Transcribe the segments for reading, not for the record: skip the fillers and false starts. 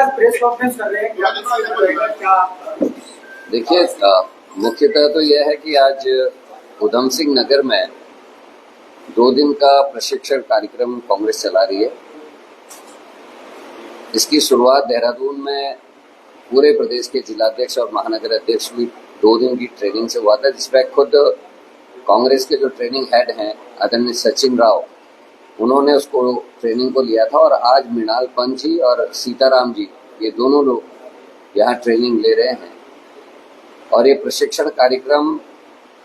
Press conference कर रहे हैं क्या? देखिए, मुख्यतः तो यह है कि आज उधम सिंह नगर में 2 दिन का प्रशिक्षण कार्यक्रम कांग्रेस चला रही है। इसकी शुरुआत देहरादून में पूरे प्रदेश के जिलाध्यक्ष और महानगर अध्यक्ष की 2 दिन की ट्रेनिंग से हुआ था, जिसमें खुद कांग्रेस के जो ट्रेनिंग हेड हैं आदरणीय सचिन राव, उन्होंने उसको ट्रेनिंग को लिया था। और आज मृणाल पंत जी और सीताराम जी, ये दोनों लोग यहाँ ट्रेनिंग ले रहे हैं। और ये प्रशिक्षण कार्यक्रम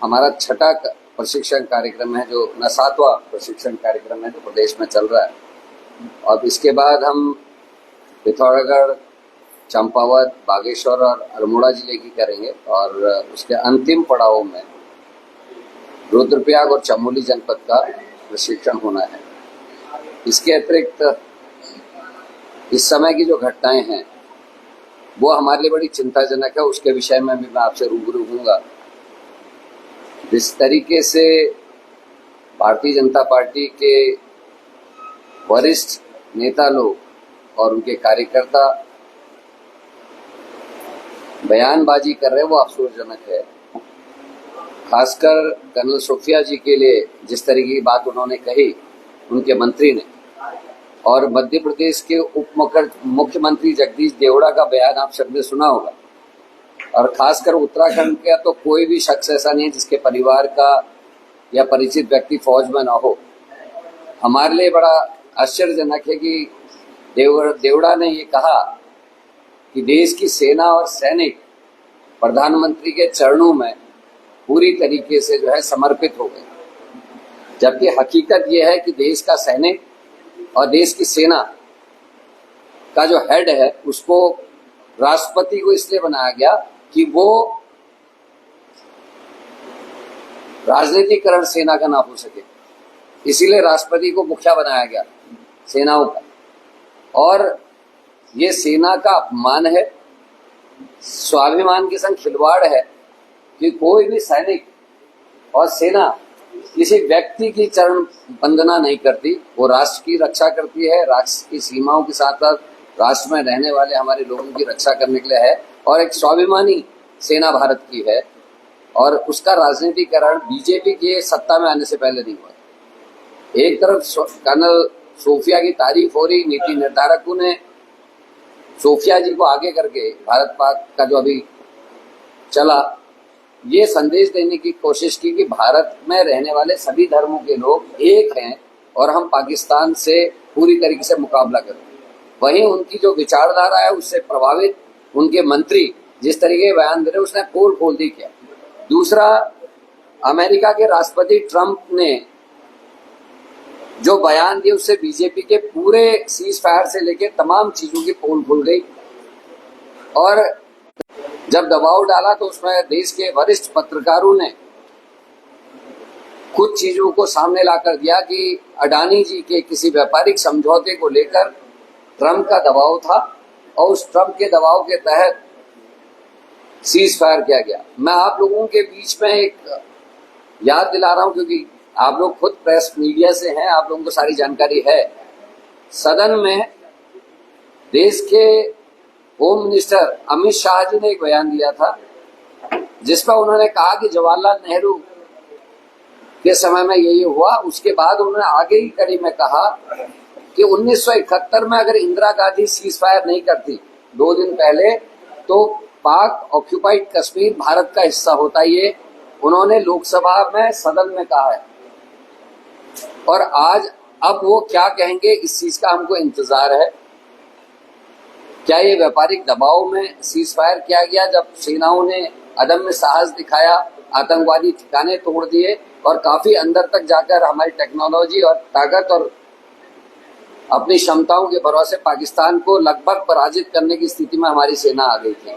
हमारा 6ठा प्रशिक्षण कार्यक्रम है, जो 7वां प्रशिक्षण कार्यक्रम है जो प्रदेश में चल रहा है। और इसके बाद हम पिथौरागढ़, चंपावत, बागेश्वर और अल्मोड़ा जिले की करेंगे। और उसके अंतिम पड़ाव में रुद्रप्रयाग और चमोली जनपद का प्रशिक्षण होना है। इसके अतिरिक्त इस समय की जो घटनाएं हैं वो हमारे लिए बड़ी चिंताजनक है, उसके विषय में भी मैं आपसे रूबरू हूँगा। जिस तरीके से भारतीय जनता पार्टी के वरिष्ठ नेता लोग और उनके कार्यकर्ता बयानबाजी कर रहे हैं वो अफसोसजनक है। खासकर कर्नल सोफिया जी के लिए जिस तरीके की बात उन्होंने कही उनके मंत्री ने, और मध्य प्रदेश के मुख्यमंत्री जगदीश देवड़ा का बयान आप सबने सुना होगा। और खासकर उत्तराखंड का तो कोई भी शख्स ऐसा नहीं है जिसके परिवार का या परिचित व्यक्ति फौज में ना हो। हमारे लिए बड़ा आश्चर्यजनक है कि देवड़ा ने ये कहा कि देश की सेना और सैनिक प्रधानमंत्री के चरणों में पूरी तरीके से जो है समर्पित हो गए, जबकि हकीकत ये है कि देश का सैनिक और देश की सेना का जो हेड है उसको राष्ट्रपति को इसलिए बनाया गया कि वो राजनीतिकरण सेना का ना हो सके, इसीलिए राष्ट्रपति को मुखिया बनाया गया सेनाओं का। और ये सेना का अपमान है, स्वाभिमान के संग खिलवाड़ है कि कोई भी सैनिक और सेना किसी व्यक्ति की चरण वंदना नहीं करती, वो राष्ट्र की रक्षा करती है, राष्ट्र की सीमाओं के साथ साथ राष्ट्र में रहने वाले हमारे लोगों की रक्षा करने के लिए है। और एक स्वाभिमानी सेना भारत की है, और उसका राजनीतिकरण बीजेपी के सत्ता में आने से पहले नहीं हुआ। एक तरफ कर्नल सोफिया की तारीफ हो रही, नीति निर्धारकों ने सोफिया जी को आगे करके भारत पाक का जो अभी चला, ये संदेश देने की कोशिश की कि भारत में रहने वाले सभी धर्मों के लोग एक हैं और हम पाकिस्तान से पूरी तरीके से मुकाबला करें। वहीं उनकी जो विचारधारा है उससे प्रभावित उनके मंत्री जिस तरीके के बयान दे रहे, उसने पोल खोल दी किया। दूसरा, अमेरिका के राष्ट्रपति ट्रंप ने जो बयान दिए उससे बीजेपी के पूरे सीज फायर से लेकर तमाम चीजों की पोल खुल गई। और जब दबाव डाला तो उसमें देश के वरिष्ठ पत्रकारों ने कुछ चीजों को सामने लाकर दिया कि अडानी जी के किसी व्यापारिक समझौते को लेकर ट्रंप का दबाव था और उस ट्रंप के दबाव के तहत सीज फायर किया गया। मैं आप लोगों के बीच में एक याद दिला रहा हूं, क्योंकि आप लोग खुद प्रेस मीडिया से हैं, आप लोगों को सारी जानकारी है। सदन में देश के होम मिनिस्टर अमित शाह जी ने एक बयान दिया था जिसमें उन्होंने कहा कि जवाहरलाल नेहरू के समय में ये हुआ। उसके बाद उन्होंने आगे ही कड़ी में कहा कि 1971 में अगर इंदिरा गांधी सीज फायर नहीं करती 2 दिन पहले, तो पाक ऑक्यूपाइड कश्मीर भारत का हिस्सा होता। ये उन्होंने लोकसभा में सदन में कहा है। और आज अब वो क्या कहेंगे इस चीज का हमको इंतजार है। क्या ये व्यापारिक दबाव में सीज फायर किया गया जब सेनाओं ने अदम्य साहस दिखाया, आतंकवादी ठिकाने तोड़ दिए और काफी अंदर तक जाकर हमारी टेक्नोलॉजी और ताकत और अपनी क्षमताओं के भरोसे पाकिस्तान को लगभग पराजित करने की स्थिति में हमारी सेना आ गई थी।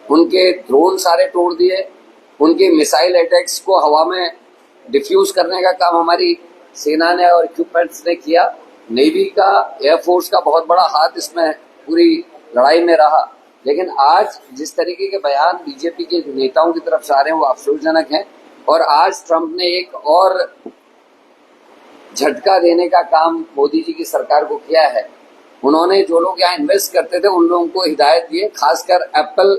उनके ड्रोन सारे तोड़ दिए, उनके मिसाइल अटैक्स को हवा में डिफ्यूज करने का काम हमारी सेना ने और इक्विपमेंट्स ने किया। नेवी का, एयरफोर्स का बहुत बड़ा हाथ इसमें पूरी लड़ाई में रहा। लेकिन आज जिस तरीके के बयान बीजेपी के नेताओं की तरफ से आ रहे हैं वो अफसोसजनक हैं। और आज ट्रंप ने एक और झटका देने का काम मोदी जी की सरकार को किया है। उन्होंने जो लोग यहाँ इन्वेस्ट करते थे उन लोगों को हिदायत दिए, खासकर एप्पल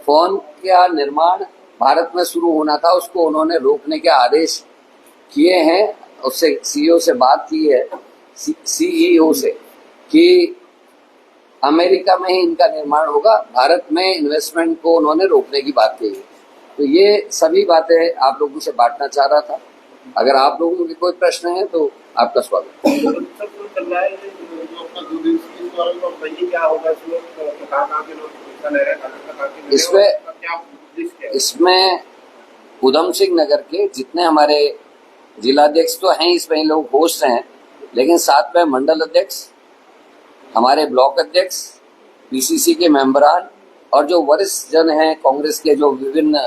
फोन का निर्माण भारत में शुरू होना था, उसको उन्होंने रोकने के आदेश किए हैं। उससे सीईओ से बात की है, सीईओ से, कि अमेरिका में ही इनका निर्माण होगा, भारत में इन्वेस्टमेंट को उन्होंने रोकने की बात कही। तो ये सभी बातें आप लोगों से बांटना चाह रहा था। अगर आप लोगों के कोई प्रश्न है तो आपका स्वागत। इसमें उधम सिंह नगर के जितने हमारे जिलाध्यक्ष तो हैं, इसमें लोग होस्ट हैं, लेकिन साथ में मंडल अध्यक्ष, हमारे ब्लॉक अध्यक्ष, पीसीसी के मेंबरान और जो वरिष्ठ जन हैं कांग्रेस के, जो विभिन्न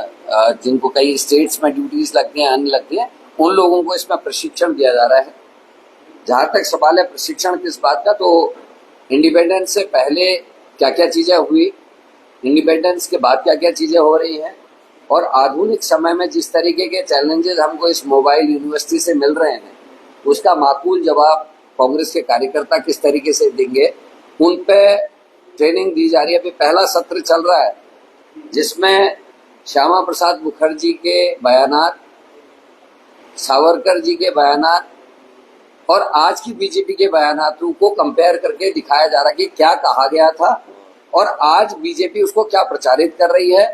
जिनको कई स्टेट्स में ड्यूटीज लगती हैं, अन्य लगती हैं, उन लोगों को इसमें प्रशिक्षण दिया जा रहा है। जहां तक सवाल है प्रशिक्षण किस बात का, तो इंडिपेंडेंस से पहले क्या क्या चीजें हुई, इंडिपेंडेंस के बाद क्या क्या चीजें हो रही हैं, और आधुनिक समय में जिस तरीके के चैलेंजेस हमको इस मोबाइल यूनिवर्सिटी से मिल रहे हैं, उसका माकूल जवाब कांग्रेस के कार्यकर्ता किस तरीके से देंगे, उन पे ट्रेनिंग दी जा रही है। अभी पहला सत्र चल रहा है जिसमें श्यामा प्रसाद मुखर्जी के बयानात, सावरकर जी के बयानात और आज की बीजेपी के बयानातों को कंपेयर करके दिखाया जा रहा है कि क्या कहा गया था और आज बीजेपी उसको क्या प्रचारित कर रही है।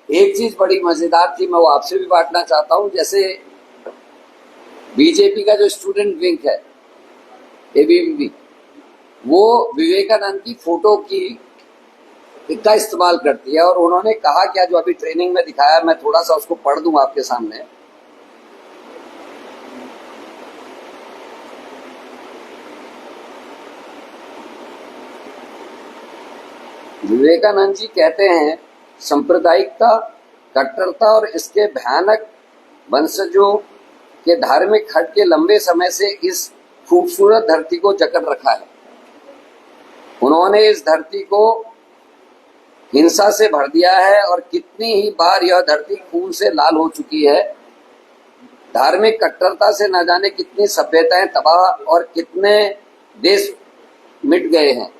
एक चीज बड़ी मजेदार थी, मैं वो आपसे भी बांटना चाहता हूं। जैसे बीजेपी का जो स्टूडेंट विंग है एबीवीपी, वो विवेकानंद की फोटो का इस्तेमाल करती है, और उन्होंने कहा क्या, जो अभी ट्रेनिंग में दिखाया, मैं थोड़ा सा उसको पढ़ दूं आपके सामने। विवेकानंद जी कहते हैं, सांप्रदायिकता, कट्टरता और इसके भयानक वंशजों के धार्मिक खटके लंबे समय से इस खूबसूरत धरती को जकड़ रखा है। उन्होंने इस धरती को हिंसा से भर दिया है और कितनी ही बार यह धरती खून से लाल हो चुकी है। धार्मिक कट्टरता से न जाने कितनी सभ्यताएं तबाह और कितने देश मिट गए हैं।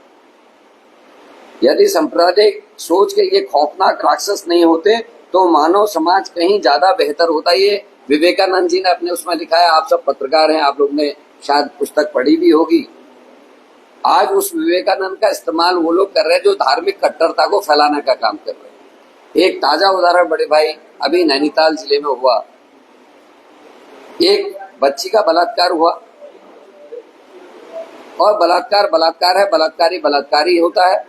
यदि सांप्रदायिक सोच के ये खौफनाक राक्षस नहीं होते तो मानव समाज कहीं ज्यादा बेहतर होता। ये विवेकानंद जी ने अपने उसमें लिखा है। आप सब पत्रकार हैं, आप लोग ने शायद पुस्तक पढ़ी भी होगी। आज उस विवेकानंद का इस्तेमाल वो लोग कर रहे हैं जो धार्मिक कट्टरता को फैलाने का काम कर रहे हैं। एक ताजा उदाहरण बड़े भाई, अभी नैनीताल जिले में हुआ, एक बच्ची का बलात्कार हुआ, और बलात्कार है, बलात्कारी होता है,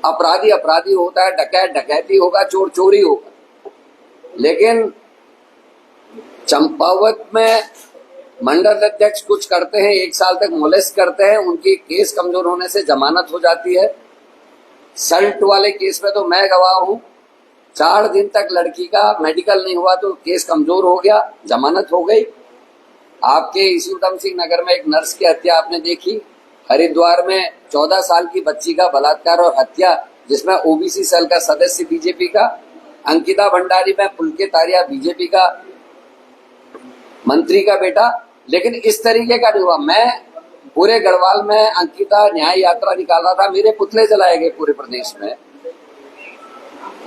अपराधी होता है, डकैत डकैती होगा, चोर चोरी होगा। लेकिन चंपावत में मंडल अध्यक्ष कुछ करते हैं, 1 साल तक मोलेस्ट करते हैं, उनकी केस कमजोर होने से जमानत हो जाती है। सल्ट वाले केस में तो मैं गवाह हूं, 4 दिन तक लड़की का मेडिकल नहीं हुआ तो केस कमजोर हो गया, जमानत हो गई। आपके इसी उधम सिंह नगर में एक नर्स की हत्या आपने देखी, हरिद्वार में 14 साल की बच्ची का बलात्कार और हत्या, जिसमें ओबीसी सेल का सदस्य बीजेपी का, अंकिता भंडारी में पुलकित आर्या बीजेपी का मंत्री का बेटा। लेकिन इस तरीके का नहीं हुआ। मैं पूरे गढ़वाल में अंकिता न्याय यात्रा निकाला था, मेरे पुतले जलाए गए पूरे प्रदेश में।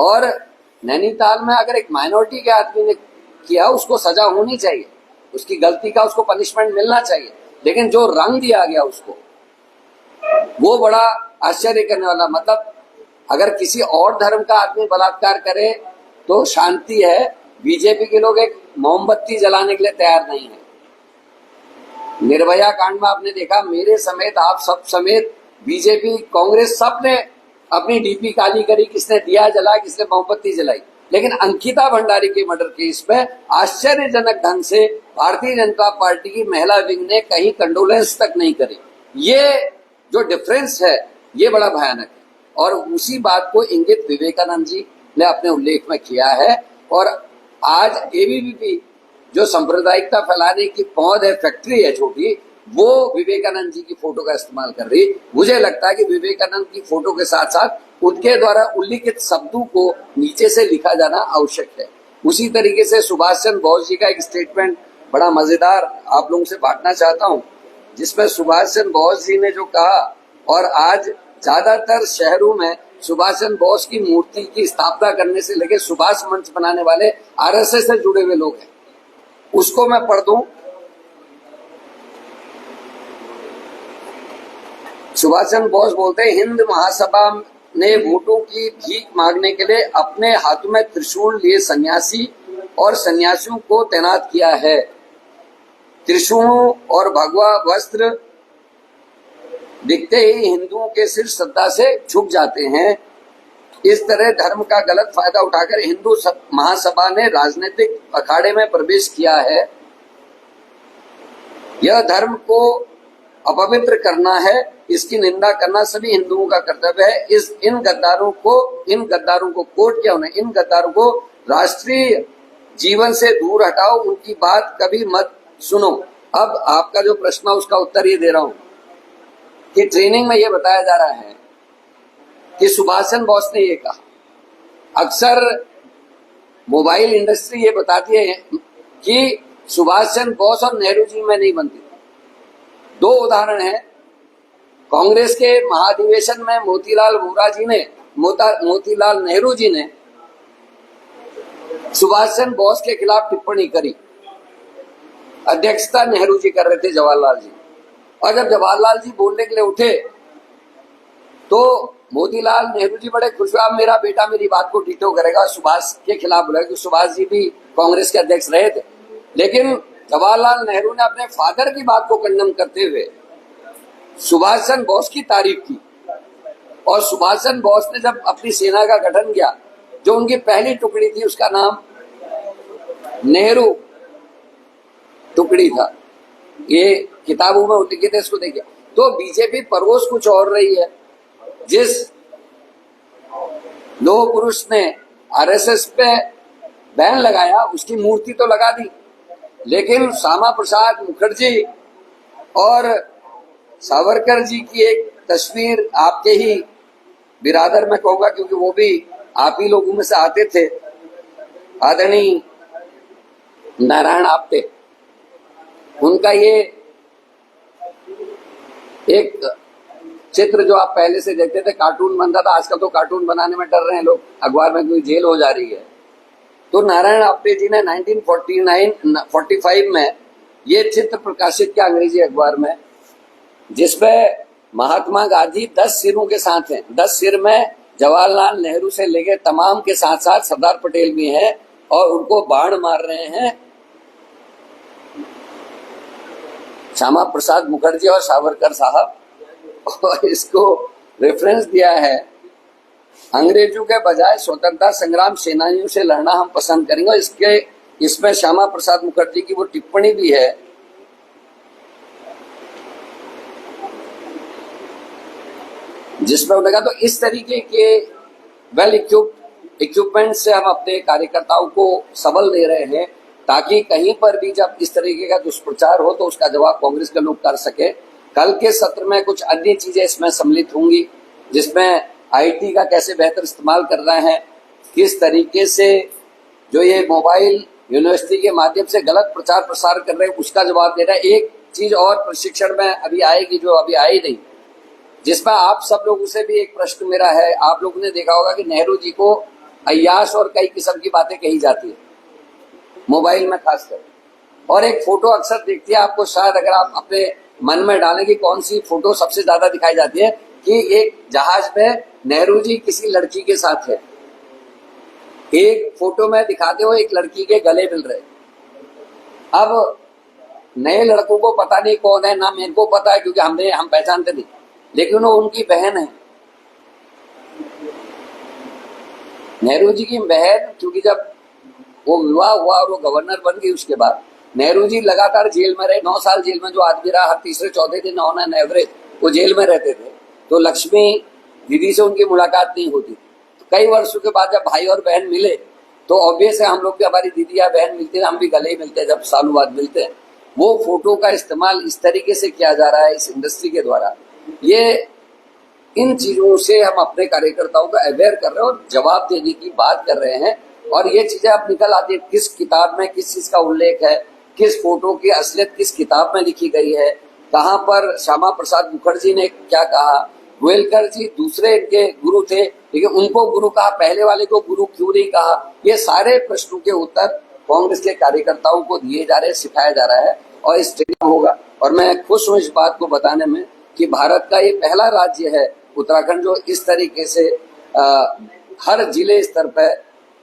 और नैनीताल में अगर एक माइनॉरिटी के आदमी ने किया, उसको सजा होनी चाहिए, उसकी गलती का उसको पनिशमेंट मिलना चाहिए। लेकिन जो रंग दिया गया उसको, वो बड़ा आश्चर्य करने वाला। मतलब अगर किसी और धर्म का आदमी बलात्कार करे तो शांति है, बीजेपी के लोग एक मोमबत्ती जलाने के लिए तैयार नहीं है। निर्भया कांड में आपने देखा, मेरे समेत, आप सब समेत, बीजेपी, कांग्रेस, सब ने अपनी डीपी काली करी, किसने दिया जला, किसने मोमबत्ती जलाई। लेकिन अंकिता भंडारी के मर्डर केस में आश्चर्यजनक ढंग से भारतीय जनता पार्टी की महिला विंग ने कहीं कंडोलेंस तक नहीं करी। ये जो डिफरेंस है ये बड़ा भयानक है, और उसी बात को इंगित विवेकानंद जी ने अपने उल्लेख में किया है। और आज एबीवीपी जो सांप्रदायिकता फैलाने की पौध है, फैक्ट्री है छोटी, वो विवेकानंद जी की फोटो का इस्तेमाल कर रही। मुझे लगता है कि विवेकानंद की फोटो के साथ साथ उनके द्वारा उल्लिखित शब्दों को नीचे से लिखा जाना आवश्यक है। उसी तरीके से सुभाष चंद्र बोस जी का एक स्टेटमेंट बड़ा मजेदार आप लोगों से बांटना चाहता हूं, जिसमें सुभाष चंद्र बोस जी ने जो कहा, और आज ज्यादातर शहरों में सुभाष चंद्र बोस की मूर्ति की स्थापना करने से लेकर सुभाष मंच बनाने वाले आरएसएस से जुड़े हुए लोग हैं। उसको मैं पढ़ दूं। सुभाष चंद्र बोस बोलते हैं, हिंद महासभा ने वोटों की भीख मांगने के लिए अपने हाथों में त्रिशूल लिए सन्यासी और सन्यासियों को तैनात किया है। त्रिशूलों और भगवा वस्त्र दिखते ही हिंदुओं के सिर श्रद्धा से झुक जाते हैं। इस तरह धर्म का गलत फायदा उठाकर हिंदू महासभा ने राजनीतिक अखाड़े में प्रवेश किया है। यह धर्म को अपवित्र करना है, इसकी निंदा करना सभी हिंदुओं का कर्तव्य है। इन गद्दारों को कोट किया उन्हें, इन गद्दारों को राष्ट्रीय जीवन से दूर हटाओ, उनकी बात कभी मत सुनो। अब आपका जो प्रश्न है उसका उत्तर ये दे रहा हूं कि ट्रेनिंग में ये बताया जा रहा है कि सुभाष चंद्र बोस ने ये कहा। अक्सर मोबाइल इंडस्ट्री ये बताती है कि सुभाष चंद्र बोस और नेहरू जी में नहीं बनती। दो उदाहरण हैं। कांग्रेस के महाधिवेशन में मोतीलाल नेहरू जी ने सुभाष चंद्र बोस के खिलाफ टिप्पणी करी। अध्यक्षता नेहरू जी कर रहे थे, जवाहरलाल जी, और जब जवाहरलाल जी बोलने के लिए उठे तो मोतीलाल नेहरू जी बड़े खुश हुए, अब मेरा बेटा मेरी बात को टीटो करेगा, सुभाष के खिलाफ बोला, क्योंकि सुभाष जी भी कांग्रेस के अध्यक्ष रहे थे। लेकिन जवाहरलाल नेहरू ने अपने फादर की बात को कंडम करते हुए सुभाष चंद्र बोस की तारीफ की। और सुभाष चंद्र बोस ने जब अपनी सेना का गठन किया, जो उनकी पहली टुकड़ी थी उसका नाम नेहरू टुकड़ी था। ये किताबों में लिखे थे, इसको देखिए। तो बीजेपी परोस कुछ और रही है। जिस लोह पुरुष ने आरएसएस पे बैन लगाया उसकी मूर्ति तो लगा दी, लेकिन श्यामा प्रसाद मुखर्जी और सावरकर जी की एक तस्वीर आपके ही बिरादर में कहूंगा, क्योंकि वो भी आप ही लोगों में से आते थे, आदरणीय नारायण आप्टे, उनका ये एक चित्र जो आप पहले से देखते थे, कार्टून बनता था। आजकल तो कार्टून बनाने में डर रहे हैं लोग, अखबार में कोई जेल हो जा रही है। तो नारायण आप्टे जी ने 1945 में ये चित्र प्रकाशित किया अंग्रेजी अखबार में, जिसमें महात्मा गांधी 10 सिरों के साथ हैं। 10 सिर में जवाहरलाल नेहरू से लेकर तमाम के साथ साथ सरदार पटेल भी हैं, और उनको बाण मार रहे हैं श्यामा प्रसाद मुखर्जी और सावरकर साहब। और इसको रेफरेंस दिया है, अंग्रेजों के बजाय स्वतंत्रता संग्राम सेनानियों से लड़ना हम पसंद करेंगे। इसमें श्यामा प्रसाद मुखर्जी की वो टिप्पणी भी है, जिसमें उन्होंने कहा, तो इस तरीके के वेल इक्विपमेंट से हम अपने कार्यकर्ताओं को सबल दे रहे हैं, ताकि कहीं पर भी जब इस तरीके का दुष्प्रचार हो तो उसका जवाब कांग्रेस के लोग कर सके। कल के सत्र में कुछ अन्य चीजें इसमें सम्मिलित होंगी, जिसमें आईटी का कैसे बेहतर इस्तेमाल कर रहे हैं, किस तरीके से जो ये मोबाइल यूनिवर्सिटी के माध्यम से गलत प्रचार प्रसार कर रहे हैं उसका जवाब दे रहा है। एक चीज और प्रशिक्षण में अभी आएगी जो अभी आई नहीं, जिसमें आप सब लोगों से भी एक प्रश्न मेरा है। आप लोगों ने देखा होगा कि नेहरू जी को अय्याश और कई किस्म की बातें कही जाती है, मोबाइल में खासकर, और एक फोटो अक्सर दिखती है आपको, शायद अगर आप अपने मन में डालें कि कौन सी फोटो सबसे ज्यादा दिखाई जाती है, कि एक जहाज में नेहरू जी किसी लड़की के साथ है। एक फोटो में दिखाते हो एक लड़की के गले मिल रहे। अब नए लड़कों को पता नहीं कौन है, ना मेरे को पता है क्योंकि हम पहचानते नहीं, लेकिन वो उनकी बहन है, नेहरू जी की बहन। क्योंकि जब वो विवाह हुआ और वो गवर्नर बन गई, उसके बाद नेहरू जी लगातार जेल में रहे, 9 साल जेल में। जो आदमी रहा हर तीसरे चौथे दिन ऑन एवरेज वो जेल में रहते थे। तो लक्ष्मी दीदी से उनकी मुलाकात नहीं होती। तो कई वर्षों के बाद जब भाई और बहन मिले तो ऑब्वियस है हम लोग भी, हमारी दीदी या बहन मिलती है, हम भी गले ही मिलते हैं जब सालों बाद मिलते हैं। वो फोटो का इस्तेमाल इस तरीके से किया जा रहा है इस इंडस्ट्री के द्वारा। ये इन चीजों से हम अपने कार्यकर्ताओं को अवेयर कर रहे हैं और जवाब देने की बात कर रहे हैं। और ये चीजें अब निकल आती है, किस किताब में किस चीज का उल्लेख है, किस फोटो की असलियत किस किताब में लिखी गई है, कहाँ पर श्यामा प्रसाद मुखर्जी ने क्या कहा, गोयलकर जी दूसरे इनके गुरु थे लेकिन उनको गुरु कहा, पहले वाले को गुरु क्यों नहीं कहा। ये सारे प्रश्नों के उत्तर कांग्रेस के कार्यकर्ताओं को दिए जा रहे, सिखाया जा रहा है और इस ट्रेनिंग होगा। और मैं खुश हूं इस बात को बताने में कि भारत का ये पहला राज्य है उत्तराखंड जो इस तरीके से हर जिले स्तर पर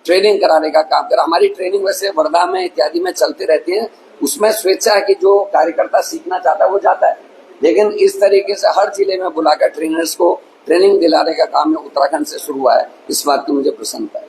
ट्रेनिंग कराने का काम कर। हमारी ट्रेनिंग वैसे वर्धा में इत्यादि में चलती रहती है, उसमें स्वेच्छा है कि जो कार्यकर्ता सीखना चाहता है वो जाता है, लेकिन इस तरीके से हर जिले में बुलाकर ट्रेनर्स को ट्रेनिंग दिलाने का काम उत्तराखंड से शुरू हुआ है। इस बात की मुझे प्रसन्नता है।